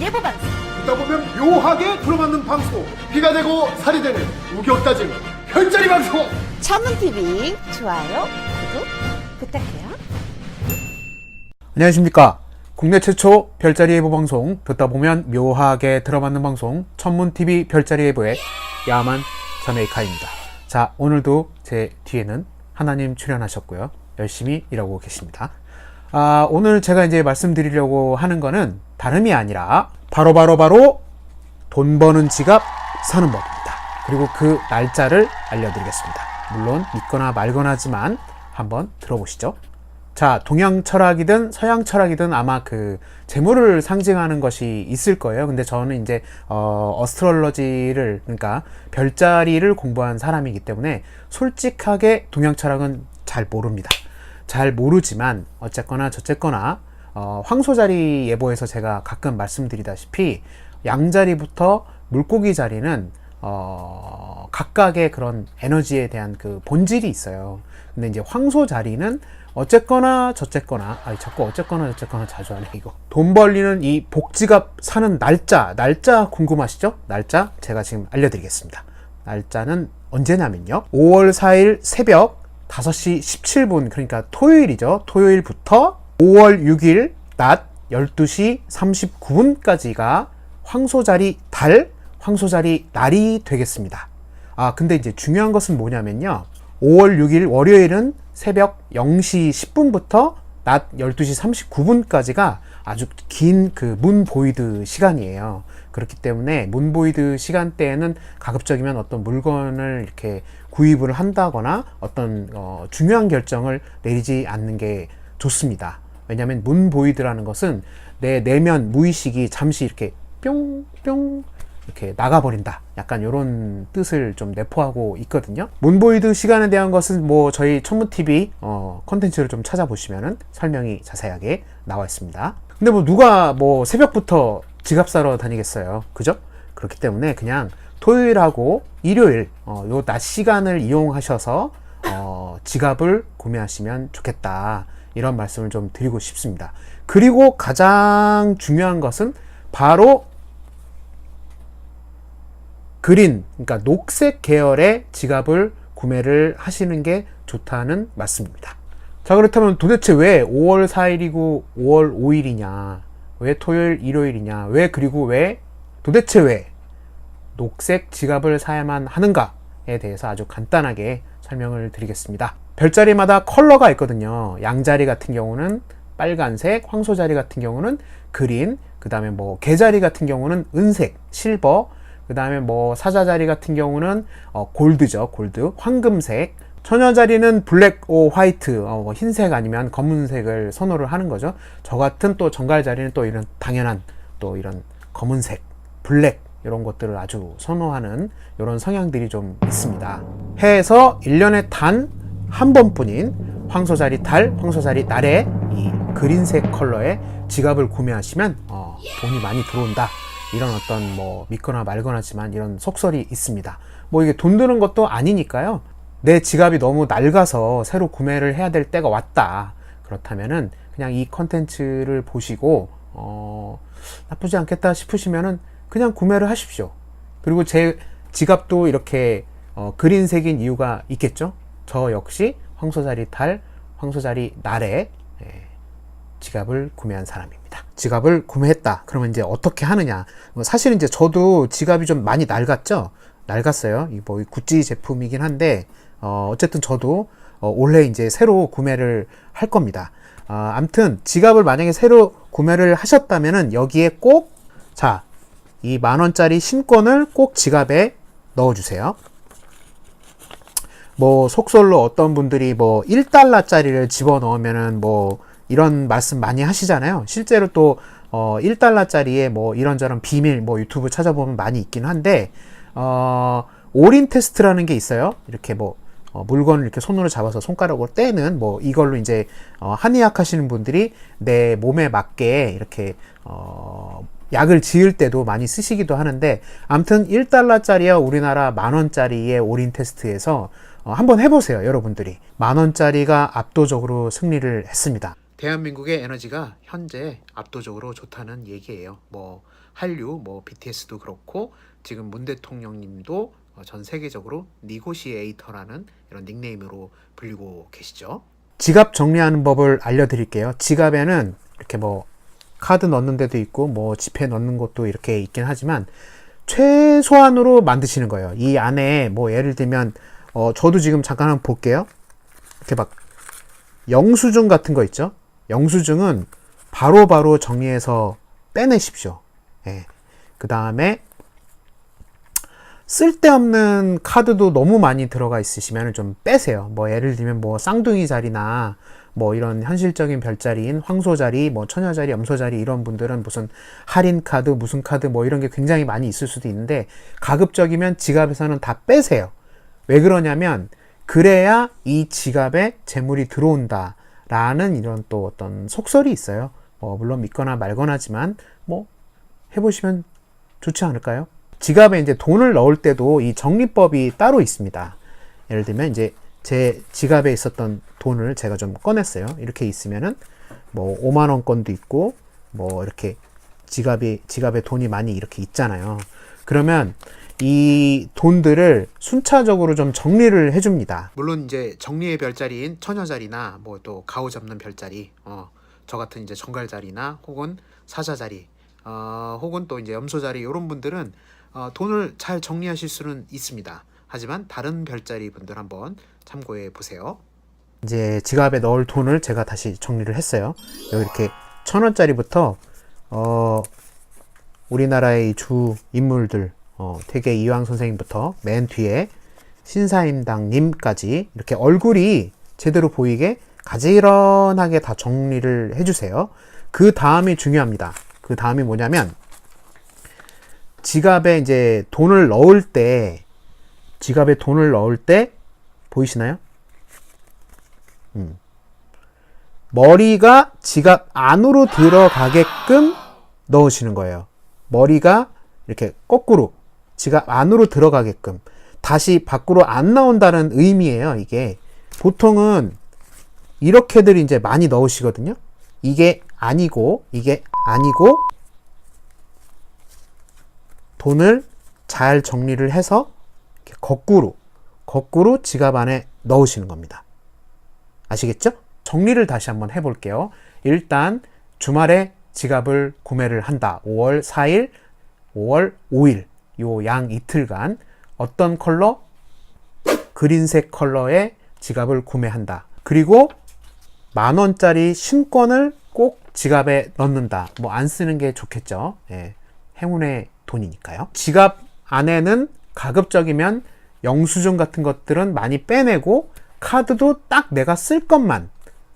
예보 방송. 듣다 보면 묘하게 들어맞는 방송, 피가 되고 살이 되는 우격 따짐 별자리 방송. 전문TV 좋아요, 구독 부탁해요. 안녕하십니까. 국내 최초 별자리 예보 방송, 듣다 보면 묘하게 들어맞는 방송, 천문TV 별자리 예보의 야만 전에이카입니다. 자, 오늘도 제 뒤에는 하나님 출연하셨고요. 열심히 일하고 계십니다. 오늘 제가 이제 말씀드리려고 하는 거는 다름이 아니라 바로 돈 버는 지갑 사는 법입니다. 그리고 그 날짜를 알려드리겠습니다. 물론 믿거나 말거나지만 한번 들어보시죠. 자, 동양 철학이든 서양 철학이든 아마 그 재물을 상징하는 것이 있을 거예요. 근데 저는 이제 어스트롤러지를, 그러니까 별자리를 공부한 사람이기 때문에 솔직하게 동양 철학은 잘 모릅니다. 잘 모르지만 어쨌거나 저쨌거나 황소자리 예보에서 제가 가끔 말씀드리다시피 양자리부터 물고기 자리는 각각의 그런 에너지에 대한 그 본질이 있어요. 근데 이제 황소자리는 어쨌거나 저쨌거나, 자꾸 어쨌거나 저쨌거나 자주 하네 이거. 돈 벌리는 이 복지갑 사는 날짜 궁금하시죠? 날짜 제가 지금 알려드리겠습니다. 날짜는 언제냐면요, 5월 4일 새벽 5시 17분, 그러니까 토요일이죠. 토요일부터 5월 6일 낮 12시 39분까지가 황소자리 달, 황소자리 날이 되겠습니다. 근데 이제 중요한 것은 뭐냐면요, 5월 6일 월요일은 새벽 0시 10분부터 낮 12시 39분까지가 아주 긴 그 문보이드 시간이에요. 그렇기 때문에 문보이드 시간대에는 가급적이면 어떤 물건을 이렇게 구입을 한다거나 어떤 중요한 결정을 내리지 않는 게 좋습니다. 왜냐하면 문보이드라는 것은 내 내면 무의식이 잠시 이렇게 뿅뿅 이렇게 나가버린다, 약간 이런 뜻을 좀 내포하고 있거든요. 문보이드 시간에 대한 것은 뭐 저희 천문TV 컨텐츠를 좀 찾아보시면은 설명이 자세하게 나와 있습니다. 근데 뭐 누가 뭐 새벽부터 지갑 사러 다니겠어요, 그죠? 그렇기 때문에 그냥 토요일하고 일요일 요 낮 시간을 이용하셔서 지갑을 구매하시면 좋겠다, 이런 말씀을 좀 드리고 싶습니다. 그리고 가장 중요한 것은 바로 그린, 그러니까 녹색 계열의 지갑을 구매를 하시는 게 좋다는 말씀입니다. 자, 그렇다면 도대체 왜 5월 4일이고 5월 5일이냐, 왜 토요일 일요일이냐, 도대체 왜 녹색 지갑을 사야만 하는가에 대해서 아주 간단하게 설명을 드리겠습니다. 별자리마다 컬러가 있거든요. 양자리 같은 경우는 빨간색, 황소자리 같은 경우는 그린, 그 다음에 뭐 개자리 같은 경우는 은색, 실버, 그 다음에 뭐 사자자리 같은 경우는 골드죠, 골드, 황금색, 처녀자리는 블랙 오 화이트, 흰색 아니면 검은색을 선호를 하는 거죠. 저 같은 또 정갈자리는 또 이런 당연한 또 이런 검은색, 블랙, 이런 것들을 아주 선호하는 이런 성향들이 좀 있습니다. 해에서 1년에 단 한 번뿐인 황소자리 달, 황소자리 날에 이 그린색 컬러의 지갑을 구매하시면 돈이 많이 들어온다, 이런 어떤 뭐 믿거나 말거나지만 이런 속설이 있습니다. 뭐 이게 돈 드는 것도 아니니까요. 내 지갑이 너무 낡아서 새로 구매를 해야 될 때가 왔다, 그렇다면은 그냥 이 컨텐츠를 보시고 나쁘지 않겠다 싶으시면은 그냥 구매를 하십시오. 그리고 제 지갑도 이렇게 그린색인 이유가 있겠죠. 저 역시 황소자리 달, 황소자리 날에 지갑을 구매한 사람입니다. 지갑을 구매했다, 그러면 이제 어떻게 하느냐. 사실 이제 저도 지갑이 좀 많이 낡았어요. 이 뭐 구찌 제품이긴 한데 어쨌든 저도 올해 이제 새로 구매를 할 겁니다. 암튼 지갑을 만약에 새로 구매를 하셨다면은 여기에 꼭, 자, 이 10,000원짜리 신권을 꼭 지갑에 넣어주세요. 뭐 속설로 어떤 분들이 뭐 1달러짜리를 집어넣으면은 뭐 이런 말씀 많이 하시잖아요. 실제로 또 1달러짜리에 뭐 이런저런 비밀, 뭐 유튜브 찾아보면 많이 있긴 한데 올인 테스트라는 게 있어요. 이렇게 뭐 물건을 이렇게 손으로 잡아서 손가락으로 떼는, 뭐 이걸로 이제 한의학 하시는 분들이 내 몸에 맞게 이렇게 약을 지을 때도 많이 쓰시기도 하는데, 아무튼 1달러짜리와 우리나라 10,000원짜리의 올인 테스트에서 한번 해보세요. 여러분들이 10,000원짜리가 압도적으로 승리를 했습니다. 대한민국의 에너지가 현재 압도적으로 좋다는 얘기예요. 뭐 한류, 뭐 BTS도 그렇고 지금 문 대통령님도 전 세계적으로 니고시에이터라는 이런 닉네임으로 불리고 계시죠. 지갑 정리하는 법을 알려드릴게요. 지갑에는 이렇게 뭐 카드 넣는 데도 있고 뭐 지폐 넣는 것도 이렇게 있긴 하지만 최소한으로 만드시는 거예요. 이 안에 뭐 예를 들면 저도 지금 잠깐 한번 볼게요. 이렇게 막 영수증 같은 거 있죠. 영수증은 바로바로 정리해서 빼내십시오. 예. 그 다음에 쓸데없는 카드도 너무 많이 들어가 있으시면 좀 빼세요. 뭐 예를 들면 뭐 쌍둥이 자리나 뭐 이런 현실적인 별자리인 황소자리, 뭐 처녀자리, 염소자리 이런 분들은 무슨 할인 카드, 무슨 카드 뭐 이런 게 굉장히 많이 있을 수도 있는데 가급적이면 지갑에서는 다 빼세요. 왜 그러냐면 그래야 이 지갑에 재물이 들어온다 라는 이런 또 어떤 속설이 있어요. 물론 믿거나 말거나지만 뭐 해보시면 좋지 않을까요? 지갑에 이제 돈을 넣을 때도 이 정리법이 따로 있습니다. 예를 들면 이제 제 지갑에 있었던 돈을 제가 좀 꺼냈어요. 이렇게 있으면은 뭐 5만 원권도 있고 뭐 이렇게 지갑에 돈이 많이 이렇게 있잖아요. 그러면 이 돈들을 순차적으로 좀 정리를 해줍니다. 물론 이제 정리의 별자리인 처녀자리나 뭐 또 가오 잡는 별자리, 저 같은 이제 정갈자리나 혹은 사자자리, 혹은 또 이제 염소자리 이런 분들은 돈을 잘 정리하실 수는 있습니다. 하지만 다른 별자리 분들 한번 참고해 보세요. 이제 지갑에 넣을 돈을 제가 다시 정리를 했어요. 여기 이렇게 1,000원짜리부터 우리나라의 주 인물들 태계 이황 선생님부터 맨 뒤에 신사임당님까지 이렇게 얼굴이 제대로 보이게 가지런하게 다 정리를 해주세요. 그 다음이 중요합니다. 그 다음이 뭐냐면 지갑에 이제 돈을 넣을 때 보이시나요? 머리가 지갑 안으로 들어가게끔 넣으시는 거예요. 머리가 이렇게 거꾸로 지갑 안으로 들어가게끔 다시 밖으로 안 나온다는 의미예요. 이게 보통은 이렇게들 이제 많이 넣으시거든요. 이게 아니고 돈을 잘 정리를 해서 이렇게 거꾸로 지갑 안에 넣으시는 겁니다. 아시겠죠? 정리를 다시 한번 해볼게요. 일단 주말에 지갑을 구매를 한다. 5월 4일, 5월 5일 요 양 이틀간 어떤 컬러? 그린색 컬러의 지갑을 구매한다. 그리고 10,000원짜리 신권을 꼭 지갑에 넣는다. 뭐 안 쓰는 게 좋겠죠. 예, 행운의 돈이니까요. 지갑 안에는 가급적이면 영수증 같은 것들은 많이 빼내고 카드도 딱 내가 쓸 것만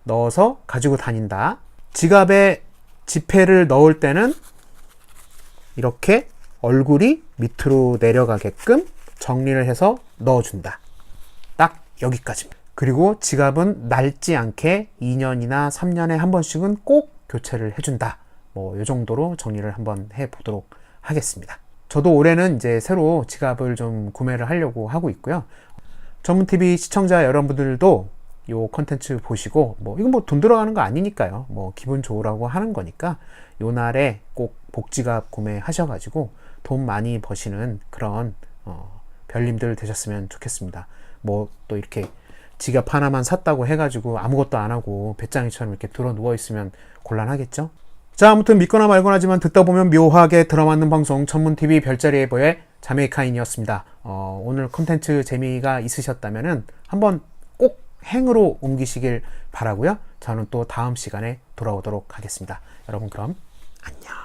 넣어서 가지고 다닌다. 지갑에 지폐를 넣을 때는 이렇게 얼굴이 밑으로 내려가게끔 정리를 해서 넣어준다. 딱 여기까지입니다. 그리고 지갑은 낡지 않게 2년이나 3년에 한 번씩은 꼭 교체를 해준다. 뭐 이 정도로 정리를 한번 해보도록 하겠습니다. 저도 올해는 이제 새로 지갑을 좀 구매를 하려고 하고 있고요. 전문TV 시청자 여러분들도 요 컨텐츠 보시고 뭐 이건 뭐 돈 들어가는 거 아니니까요. 뭐 기분 좋으라고 하는 거니까 요 날에 꼭 복지갑 구매하셔가지고 돈 많이 버시는 그런 별님들 되셨으면 좋겠습니다. 뭐 또 이렇게 지갑 하나만 샀다고 해가지고 아무것도 안 하고 배짱이처럼 이렇게 들어 누워 있으면 곤란하겠죠? 자, 아무튼 믿거나 말거나 하지만 듣다 보면 묘하게 들어맞는 방송 전문TV 별자리 예보의 자메이카인이었습니다. 오늘 컨텐츠 재미가 있으셨다면은 한번 꼭 행으로 옮기시길 바라고요. 저는 또 다음 시간에 돌아오도록 하겠습니다. 여러분 그럼 안녕.